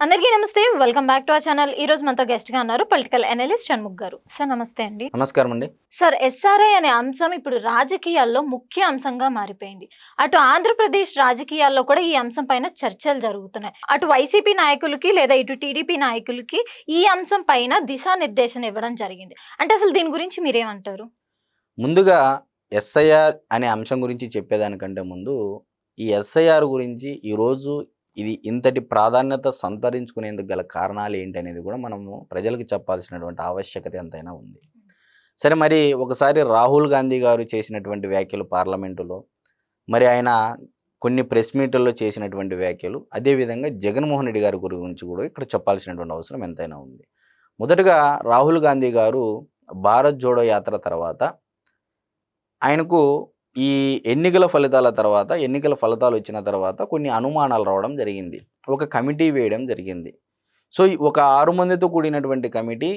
అందరికీ నమస్తే. Welcome back to our channel. ఈ రోజు మనతో గెస్ట్ గా ఉన్నారు పొలిటికల్ అనలిస్ట్ షణ్ముఖ్ గారు. సార్ నమస్తే అండి. నమస్కారం అండి. సార్, ఎస్ఆర్ఐ అనే అంశం ఇప్పుడు రాజకీయాల్లో ముఖ్య అంశంగా మారిపోయింది. అటు ఆంధ్రప్రదేశ్ రాజకీయాల్లో కూడా ఈ అంశం పైన చర్చలు జరుగుతున్నాయి. అటు వైసీపీ నాయకులకి లేదా ఇటు టీడీపీ నాయకులకి ఈ అంశం పైన దిశానిర్దేశం ఇవ్వడం జరిగింది. అంటే అసలు దీని గురించి మీరేమంటారు? ముందుగా ఎస్ఐఆర్ అనే అంశం గురించి చెప్పేదానికంటే ముందు ఈ ఎస్ఐఆర్ గురించి ఈరోజు ఇది ఇంతటి ప్రాధాన్యత సంతరించుకునేందుకు గల కారణాలు ఏంటి అనేది కూడా మనము ప్రజలకు చెప్పాల్సినటువంటి ఆవశ్యకత ఎంతైనా ఉంది. సరే, మరి ఒకసారి రాహుల్ గాంధీ గారు చేసినటువంటి వ్యాఖ్యలు పార్లమెంటులో, మరి ఆయన కొన్ని ప్రెస్ మీటుల్లో చేసినటువంటి వ్యాఖ్యలు, అదేవిధంగా జగన్మోహన్ రెడ్డి గారి గురించి కూడా ఇక్కడ చెప్పాల్సినటువంటి అవసరం ఎంతైనా ఉంది. మొదటగా రాహుల్ గాంధీ గారు భారత్ జోడో యాత్ర తర్వాత ఆయనకు ఈ ఎన్నికల ఫలితాలు వచ్చిన తర్వాత కొన్ని అనుమానాలు రావడం జరిగింది. ఒక కమిటీ వేయడం జరిగింది. సో ఒక 6 మందితో కూడినటువంటి కమిటీ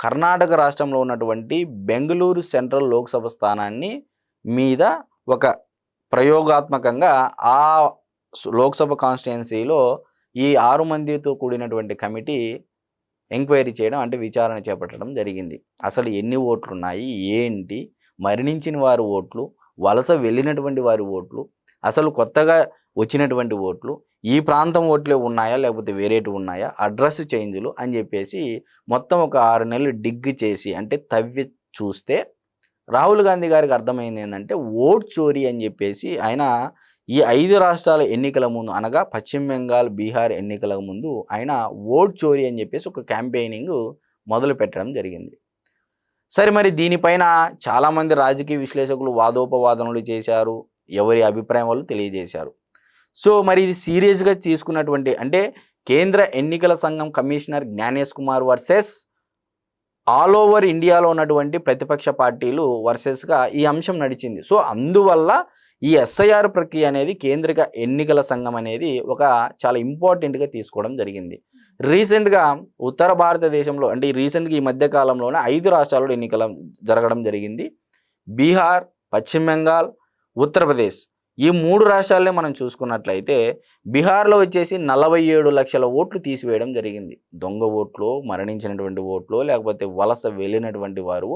కర్ణాటక రాష్ట్రంలో ఉన్నటువంటి బెంగళూరు సెంట్రల్ లోక్సభ స్థానాన్ని మీద ఒక ప్రయోగాత్మకంగా ఆ లోక్సభ కాన్స్టిట్యుయెన్సీలో ఈ 6 మందితో కూడినటువంటి కమిటీ ఎంక్వైరీ చేయడం, అంటే విచారణ చేపట్టడం జరిగింది. అసలు ఎన్ని ఓట్లు ఉన్నాయి, ఏంటి, మరణించిన వారి ఓట్లు, వలస వెళ్ళినటువంటి వారి ఓట్లు, అసలు కొత్తగా వచ్చినటువంటి ఓట్లు, ఈ ప్రాంతం ఓట్లే ఉన్నాయా లేకపోతే వేరేటి ఉన్నాయా, అడ్రస్ చేంజ్లు అని చెప్పేసి మొత్తం ఒక 6 నెలలు డిగ్ చేసి, అంటే తవ్వి చూస్తే రాహుల్ గాంధీ గారికి అర్థమైంది ఏంటంటే ఓట్ చోరీ అని చెప్పేసి ఆయన ఈ 5 రాష్ట్రాల ఎన్నికల ముందు, అనగా పశ్చిమ బెంగాల్, బీహార్ ఎన్నికల ముందు ఆయన ఓట్ చోరీ అని చెప్పేసి ఒక క్యాంపెయినింగ్ మొదలు పెట్టడం జరిగింది. సరే, మరి దీనిపైన చాలామంది రాజకీయ విశ్లేషకులు వాదోపవాదనలు చేశారు, ఎవరి అభిప్రాయం వాళ్ళు తెలియజేశారు. సో మరి ఇది సీరియస్గా తీసుకున్నటువంటి, అంటే కేంద్ర ఎన్నికల సంఘం commissioner Gyanesh Kumar versus all over ఇండియాలో ఉన్నటువంటి ప్రతిపక్ష పార్టీలు వర్సెస్గా ఈ అంశం నడిచింది. సో అందువల్ల ఈ ఎస్ఐఆర్ ప్రక్రియ అనేది కేంద్ర ఎన్నికల సంఘం అనేది ఒక చాలా ఇంపార్టెంట్గా తీసుకోవడం జరిగింది. రీసెంట్గా ఉత్తర భారతదేశంలో, అంటే ఈ మధ్యకాలంలోనే 5 రాష్ట్రాల్లో ఎన్నికలు జరగడం జరిగింది. బీహార్, పశ్చిమ బెంగాల్, ఉత్తరప్రదేశ్, ఈ 3 రాష్ట్రాలనే మనం చూసుకున్నట్లయితే బీహార్లో వచ్చేసి 47 లక్షల ఓట్లు తీసివేయడం జరిగింది. దొంగ ఓట్లు, మరణించినటువంటి ఓట్లు, లేకపోతే వలస వెళ్ళినటువంటి వారు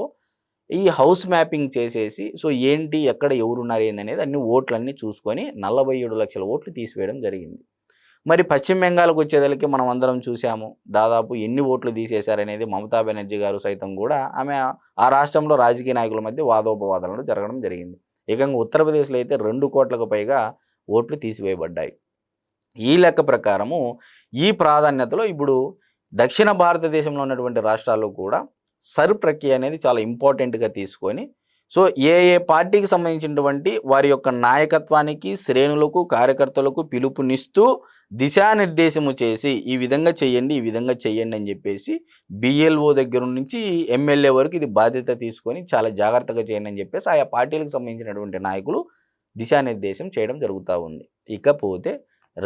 ఈ హౌస్ మ్యాపింగ్ చేసేసి, సో ఏంటి, ఎక్కడ ఎవరున్నారు ఏందనేది అన్ని ఓట్లన్నీ చూసుకొని 47 లక్షల ఓట్లు తీసివేయడం జరిగింది. మరి పశ్చిమ బెంగాల్కి వచ్చేదానికి మనం అందరం చూసాము, దాదాపు ఎన్ని ఓట్లు తీసేశారనేది మమతా బెనర్జీ గారు సైతం కూడా ఆమె ఆ రాష్ట్రంలో రాజకీయ నాయకుల మధ్య వాదోపవాదాలు జరగడం జరిగింది. ఏకంగా ఉత్తరప్రదేశ్లో అయితే 2 కోట్లకు పైగా ఓట్లు తీసివేయబడ్డాయి. ఈ లెక్క ప్రకారము ఈ ప్రాధాన్యతలో ఇప్పుడు దక్షిణ భారతదేశంలో ఉన్నటువంటి రాష్ట్రాల్లో కూడా సర్ ప్రక్రియ అనేది చాలా ఇంపార్టెంట్గా తీసుకొని, సో ఏ పార్టీకి సంబంధించినటువంటి వారి యొక్క నాయకత్వానికి, శ్రేణులకు, కార్యకర్తలకు పిలుపునిస్తూ దిశానిర్దేశము చేసి ఈ విధంగా చేయండి అని చెప్పేసి బిఎల్ఓ దగ్గర నుంచి ఎమ్మెల్యే వరకు ఇది బాధ్యత తీసుకొని చాలా జాగ్రత్తగా చేయండి అని చెప్పేసి ఆయా పార్టీలకు సంబంధించినటువంటి నాయకులు దిశానిర్దేశం చేయడం జరుగుతూ ఉంది. ఇకపోతే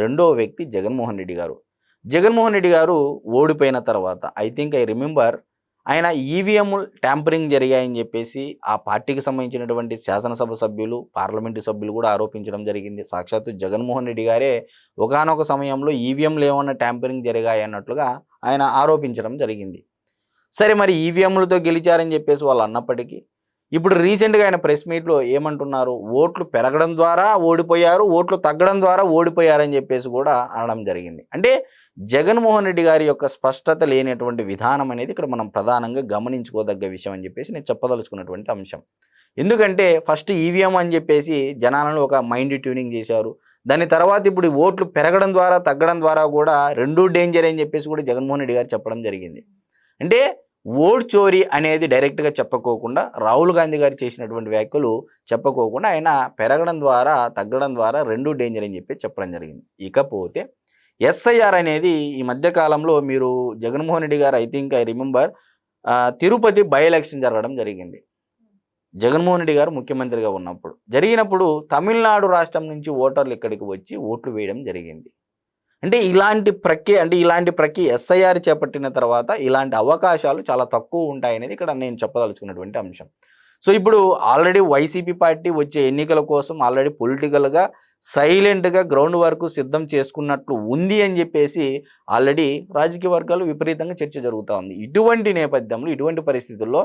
రెండో వ్యక్తి జగన్మోహన్ రెడ్డి గారు ఓడిపోయిన తర్వాత ఐ రిమెంబర్ ఆయన ఈవీఎం ట్యాంపరింగ్ జరిగాయని చెప్పేసి ఆ పార్టీకి సంబంధించినటువంటి శాసనసభ సభ్యులు, పార్లమెంటు సభ్యులు కూడా ఆరోపించడం జరిగింది. సాక్షాత్తు జగన్మోహన్ రెడ్డి గారే ఒకానొక సమయంలో ఈవీఎంలు ఏమన్నా ట్యాంపరింగ్ జరిగాయి అన్నట్లుగా ఆయన ఆరోపించడం జరిగింది. సరే, మరి ఈవీఎంలతో గెలిచారని చెప్పేసి వాళ్ళు అన్నప్పటికీ ఇప్పుడు రీసెంట్గా ఆయన ప్రెస్ మీట్లో ఏమంటున్నారు, ఓట్లు పెరగడం ద్వారా ఓడిపోయారు, ఓట్లు తగ్గడం ద్వారా ఓడిపోయారని చెప్పేసి కూడా అనడం జరిగింది. అంటే జగన్మోహన్ రెడ్డి గారి యొక్క స్పష్టత లేనటువంటి విధానం అనేది ఇక్కడ మనం ప్రధానంగా గమనించుకోదగ్గ విషయం అని చెప్పేసి నేను చెప్పదలుచుకున్నటువంటి అంశం. ఎందుకంటే ఫస్ట్ ఈవీఎం అని చెప్పేసి జనాలను ఒక మైండ్ ట్యూనింగ్ చేశారు. దాని తర్వాత ఇప్పుడు ఓట్లు పెరగడం ద్వారా తగ్గడం ద్వారా కూడా రెండూ డేంజర్ అని చెప్పేసి కూడా జగన్మోహన్ రెడ్డి గారు చెప్పడం జరిగింది. అంటే ఓట్ చోరీ అనేది డైరెక్ట్గా చెప్పకోకుండా, రాహుల్ గాంధీ గారు చేసినటువంటి వ్యాఖ్యలు చెప్పకోకుండా ఆయన పెరగడం ద్వారా తగ్గడం ద్వారా రెండూ డేంజర్ అని చెప్పి చెప్పడం జరిగింది. ఇకపోతే ఎస్ఐఆర్ అనేది ఈ మధ్యకాలంలో మీరు జగన్మోహన్ రెడ్డి గారు I remember Tirupati by election జరగడం జరిగింది. జగన్మోహన్ రెడ్డి గారు ముఖ్యమంత్రిగా జరిగినప్పుడు తమిళనాడు రాష్ట్రం నుంచి ఓటర్లు ఇక్కడికి వచ్చి ఓట్లు వేయడం జరిగింది. అంటే ఇలాంటి ప్రక్రియ ఎస్ఐఆర్ చేపట్టిన తర్వాత ఇలాంటి అవకాశాలు చాలా తక్కువ ఉంటాయనేది ఇక్కడ నేను చెప్పదలుచుకున్నటువంటి అంశం. సో ఇప్పుడు ఆల్రెడీ వైసీపీ పార్టీ వచ్చే ఎన్నికల కోసం ఆల్రెడీ పొలిటికల్గా సైలెంట్గా గ్రౌండ్ వర్క్ సిద్ధం చేసుకున్నట్లు ఉంది అని చెప్పేసి ఆల్రెడీ రాజకీయ వర్గాలు విపరీతంగా చర్చ జరుగుతూ ఉంది. ఇటువంటి నేపథ్యంలో ఇటువంటి పరిస్థితుల్లో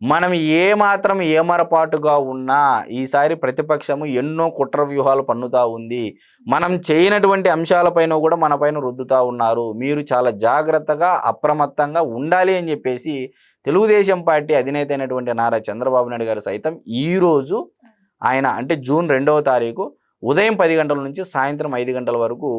మనం ఏమాత్రం ఏమరపాటుగా ఉన్నా ఈసారి ప్రతిపక్షము ఎన్నో కుట్ర వ్యూహాలు పన్నుతూ ఉంది. మనం చేయనటువంటి అంశాలపైన కూడా మన పైన రుద్దుతూ ఉన్నారు. మీరు చాలా జాగ్రత్తగా అప్రమత్తంగా ఉండాలి అని చెప్పేసి తెలుగుదేశం పార్టీ అధినేత అయినటువంటి నారా చంద్రబాబు నాయుడు గారు సైతం ఈరోజు ఆయన అంటే జూన్ 2వ తారీఖు ఉదయం 10 గంటల నుంచి సాయంత్రం 5 గంటల వరకు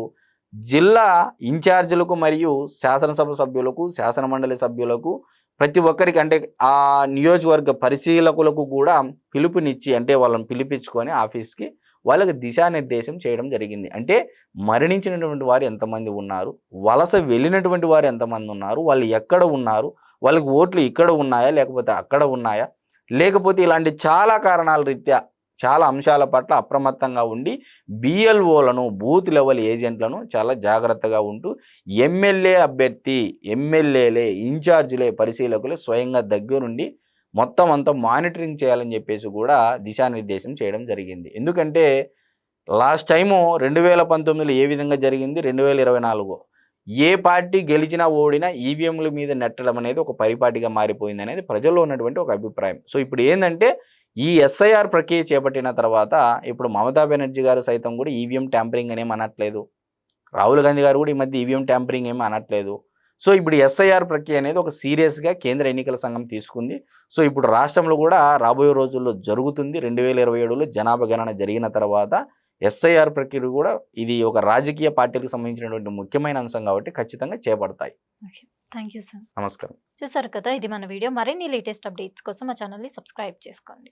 జిల్లా ఇన్ఛార్జీలకు మరియు శాసనసభ సభ్యులకు శాసనమండలి సభ్యులకు ప్రతి ఒక్కరికి అంటే ఆ నియోజకవర్గ పరిశీలకులకు కూడా పిలుపునిచ్చి అంటే వాళ్ళని పిలిపించుకొని ఆఫీస్కి వాళ్ళకి దిశానిర్దేశం చేయడం జరిగింది. అంటే మరణించినటువంటి వారు ఎంతమంది ఉన్నారు, వలస వెళ్ళినటువంటి వారు ఎంతమంది ఉన్నారు, వాళ్ళు ఎక్కడ ఉన్నారు, వాళ్ళకి ఓట్లు ఇక్కడ ఉన్నాయా లేకపోతే అక్కడ ఉన్నాయా, లేకపోతే ఇలాంటి చాలా కారణాల రీత్యా చాలా అంశాల పట్ల అప్రమత్తంగా ఉండి బిఎల్ఓలను బూత్ లెవెల్ ఏజెంట్లను చాలా జాగ్రత్తగా ఉంటూ ఎమ్మెల్యే అభ్యర్థి ఎమ్మెల్యేలే ఇన్ఛార్జీలే పరిశీలకులే స్వయంగా దగ్గరుండి మొత్తం అంతా మానిటరింగ్ చేయాలని చెప్పేసి కూడా దిశానిర్దేశం చేయడం జరిగింది. ఎందుకంటే లాస్ట్ టైము 2019లో ఏ విధంగా జరిగింది, 2024 ఏ పార్టీ గెలిచినా ఓడినా ఈవీఎంల మీద నెట్టడం అనేది ఒక పరిపాటిగా మారిపోయింది అనేది ప్రజల్లో ఉన్నటువంటి ఒక అభిప్రాయం. సో ఇప్పుడు ఏంటంటే ఈ ఎస్ఐఆర్ ప్రక్రియ చేపట్టిన తర్వాత ఇప్పుడు మమతా బెనర్జీ గారు సైతం కూడా ఈవీఎం ట్యాంపరింగ్ అనేమి అనట్లేదు, రాహుల్ గాంధీ గారు కూడా ఈ మధ్య ఈవీఎం ట్యాంపరింగ్ ఏమీ అనట్లేదు. సో ఇప్పుడు ఎస్ఐఆర్ ప్రక్రియ అనేది ఒక సీరియస్గా కేంద్ర ఎన్నికల సంఘం తీసుకుంది. సో ఇప్పుడు రాష్ట్రంలో కూడా రాబోయే రోజుల్లో జరుగుతుంది. 2027లో జనాభా గణన జరిగిన తర్వాత ఎస్ఐఆర్ ప్రక్రియ కూడా ఇది ఒక రాజకీయ పార్టీలకు సంబంధించినటువంటి ముఖ్యమైన అంశం కాబట్టి ఖచ్చితంగా చేపడతాయి. Thank you sir. నమస్కారం. చూసారు కదా, ఇది మన వీడియో. మరిన్ని లేటెస్ట్ అప్డేట్స్ కోసం మా ఛానల్ని సబ్స్క్రైబ్ చేసుకోండి.